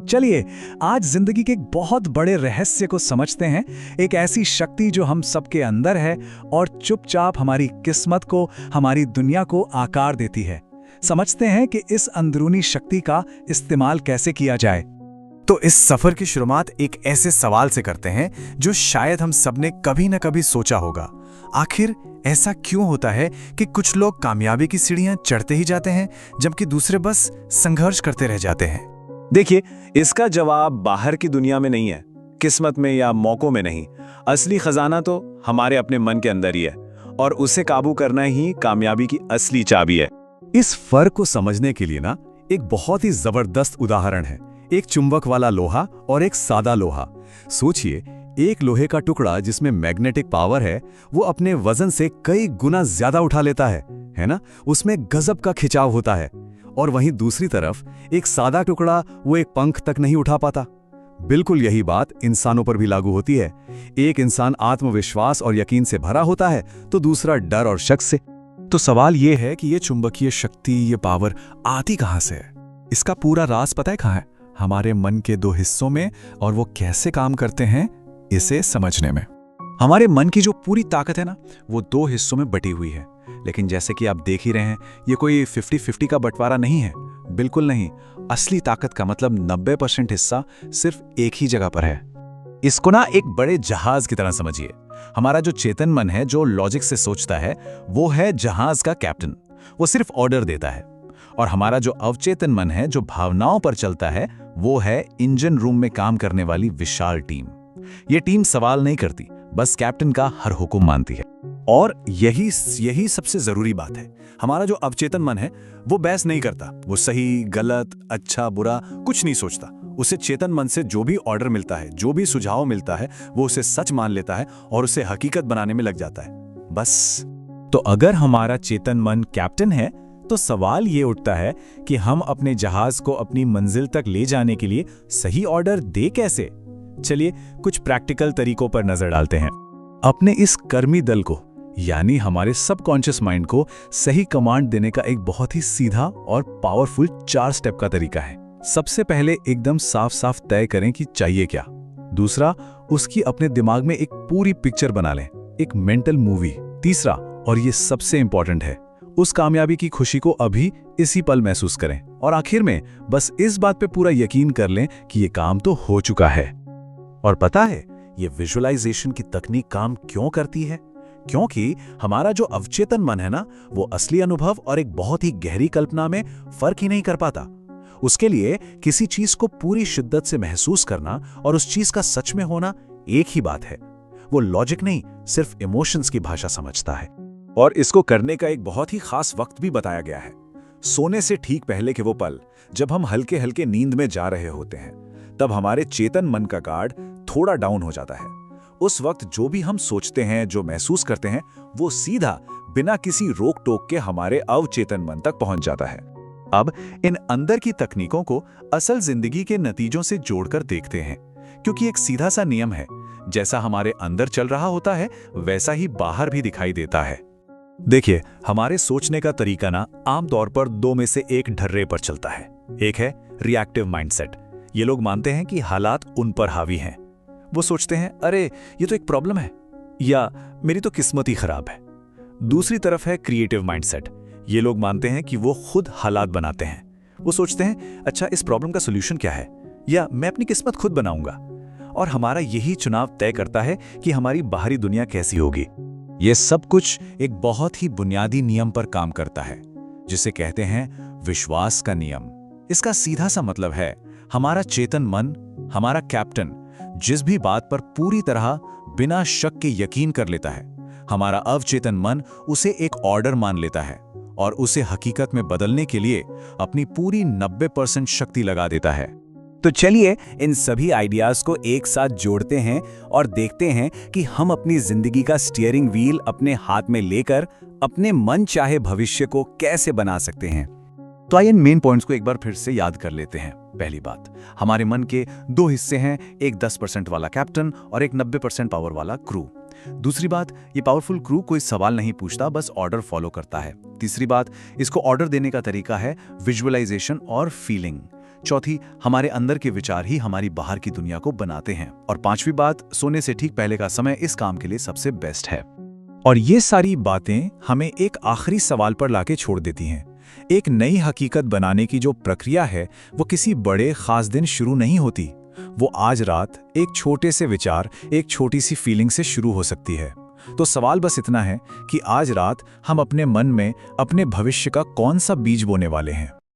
चलिए आज जिंदगी के एक बहुत बड़े रहस्य को समझते हैं। एक ऐसी शक्ति जो हम सबके अंदर है और चुपचाप हमारी किस्मत को, हमारी दुनिया को आकार देती है। समझते हैं कि इस अंदरूनी शक्ति का इस्तेमाल कैसे किया जाए। तो इस सफर की शुरुआत एक ऐसे सवाल से करते हैं जो शायद हम सबने कभी न कभी सोचा होगा। आखिर ऐसा क्यों होता है कि कुछ लोग कामयाबी की सीढ़ियां चढ़ते ही जाते हैं जबकि दूसरे बस संघर्ष करते रह जाते हैं? देखिए, इसका जवाब बाहर की दुनिया में नहीं है, किस्मत में या मौकों में नहीं। असली खजाना तो हमारे अपने मन के अंदर ही है और उसे काबू करना ही कामयाबी की असली चाबी है। इस फर्क को समझने के लिए ना एक बहुत ही जबरदस्त उदाहरण है। एक चुंबक वाला लोहा और एक सादा लोहा। सोचिए, एक लोहे का टुकड़ा जिसमें मैग्नेटिक पावर है वो अपने वजन से कई गुना ज्यादा उठा लेता है ना? उसमें गजब का खिंचाव होता है। और वहीं दूसरी तरफ एक सादा टुकड़ा वो एक पंख तक नहीं उठा पाता। बिल्कुल यही बात इंसानों पर भी लागू होती है। एक इंसान आत्मविश्वास और यकीन से भरा होता है तो दूसरा डर और शक से। तो सवाल ये है कि ये चुंबकीय शक्ति, ये पावर आती कहां से है? इसका पूरा राज पता है कहां है? हमारे मन के दो हिस्सों में, और वो कैसे काम करते हैं इसे समझने में। हमारे मन की जो पूरी ताकत है ना, वो दो हिस्सों में बटी हुई है। लेकिन जैसे कि आप देख ही रहे हैं, ये कोई 50-50 का बंटवारा नहीं है, बिल्कुल नहीं। असली ताकत का मतलब 90% हिस्सा सिर्फ एक ही जगह पर है। इसको ना एक बड़े जहाज की तरह समझिए। हमारा जो चेतन मन है, जो लॉजिक से सोचता है, वो है जहाज का कैप्टन। वो सिर्फ ऑर्डर देता है। और हमारा जो अवचेतन मन है, जो भावनाओं पर चलता है, वो है इंजन रूम में काम करने वाली विशाल टीम। ये टीम सवाल नहीं करती, बस कैप्टन का हर हुक्म मानती है। और यही सबसे जरूरी बात है। हमारा जो अवचेतन मन है वो बहस नहीं करता। वो सही, गलत, अच्छा, बुरा कुछ नहीं सोचता। उसे चेतन मन से जो भी ऑर्डर मिलता है, जो भी सुझाव मिलता है, वो उसे सच मान लेता है और उसे हकीकत बनाने में लग जाता है, बस। तो अगर हमारा चेतन मन कैप्टन है तो सवाल ये उठता है कि हम अपने जहाज को अपनी मंजिल तक ले जाने के लिए सही ऑर्डर दे कैसे? चलिए कुछ प्रैक्टिकल तरीकों पर नजर डालते हैं। अपने इस कर्मी दल को, यानी हमारे सबकॉन्शियस माइंड को सही कमांड देने का एक बहुत ही सीधा और पावरफुल 4 स्टेप का तरीका है। सबसे पहले एकदम साफ साफ तय करें कि चाहिए क्या। दूसरा, उसकी अपने दिमाग में एक पूरी पिक्चर बना लें, एक मेंटल मूवी। तीसरा, और ये सबसे इंपॉर्टेंट है, उस कामयाबी की खुशी को अभी इसी पल महसूस करें। और आखिर में बस इस बात पे पूरा यकीन कर लें कि ये काम तो हो चुका है। और पता है ये विजुअलाइजेशन की तकनीक काम क्यों करती है? क्योंकि हमारा जो अवचेतन मन है ना, वो असली अनुभव और एक बहुत ही गहरी कल्पना में फर्क ही नहीं कर पाता। उसके लिए किसी चीज को पूरी शिद्दत से महसूस करना और उस चीज का सच में होना एक ही बात है। वो लॉजिक नहीं, सिर्फ इमोशंस की भाषा समझता है। और इसको करने का एक बहुत ही खास वक्त भी बताया गया है। सोने से ठीक पहले के वो पल जब हम हल्के हल्के नींद में जा रहे होते हैं, तब हमारे चेतन मन का गार्ड थोड़ा डाउन हो जाता है। उस वक्त जो भी हम सोचते हैं, जो महसूस करते हैं, वो सीधा बिना किसी रोक टोक के हमारे अवचेतन मन तक पहुंच जाता है। अब इन अंदर की तकनीकों को असल जिंदगी के नतीजों से जोड़कर देखते हैं, क्योंकि एक सीधा सा नियम है, जैसा हमारे अंदर चल रहा होता है वैसा ही बाहर भी दिखाई देता है। देखिए, हमारे सोचने का तरीका ना आमतौर पर 2 में से एक ढर्रे पर चलता है। एक है रिएक्टिव माइंडसेट। ये लोग मानते हैं कि हालात उन पर हावी हैं। वो सोचते हैं, अरे ये तो एक प्रॉब्लम है, या मेरी तो किस्मत ही खराब है। दूसरी तरफ है क्रिएटिव माइंडसेट। ये लोग मानते हैं कि वो खुद हालात बनाते हैं। वो सोचते हैं, अच्छा इस प्रॉब्लम का सोल्यूशन क्या है, या मैं अपनी किस्मत खुद बनाऊंगा। और हमारा यही चुनाव तय करता है कि हमारी बाहरी दुनिया कैसी होगी। ये सब कुछ एक बहुत ही बुनियादी नियम पर काम करता है, जिसे कहते हैं विश्वास का नियम। इसका सीधा सा मतलब है, हमारा चेतन मन, हमारा कैप्टन, जिस भी बात पर पूरी तरह बिना शक के यकीन कर लेता है, हमारा अवचेतन मन उसे एक ऑर्डर मान लेता है और उसे हकीकत में बदलने के लिए अपनी पूरी 90% शक्ति लगा देता है। तो चलिए इन सभी आइडियाज को एक साथ जोड़ते हैं और देखते हैं कि हम अपनी जिंदगी का स्टीयरिंग व्हील अपने हाथ में लेकर अपने मन चाहे भविष्य को कैसे बना सकते हैं। तो आइए इन मेन पॉइंट्स को एक बार फिर से याद कर लेते हैं। पहली बात, हमारे मन के 2 हिस्से हैं, एक 10% वाला कैप्टन और एक 90% पावर वाला क्रू। दूसरी बात, ये पावरफुल क्रू कोई सवाल नहीं पूछता, बस ऑर्डर फॉलो करता है। तीसरी बात, इसको ऑर्डर देने का तरीका है विजुअलाइजेशन और फीलिंग। चौथी, हमारे अंदर के विचार ही हमारी बाहर की दुनिया को बनाते हैं। और पांचवी बात, सोने से ठीक पहले का समय इस काम के लिए सबसे बेस्ट है। और ये सारी बातें हमें एक आखिरी सवाल पर लाके छोड़ देती हैं। एक नई हकीकत बनाने की जो प्रक्रिया है वो किसी बड़े खास दिन शुरू नहीं होती। वो आज रात एक छोटे से विचार, एक छोटी सी फीलिंग से शुरू हो सकती है। तो सवाल बस इतना है कि आज रात हम अपने मन में अपने भविष्य का कौन सा बीज बोने वाले हैं।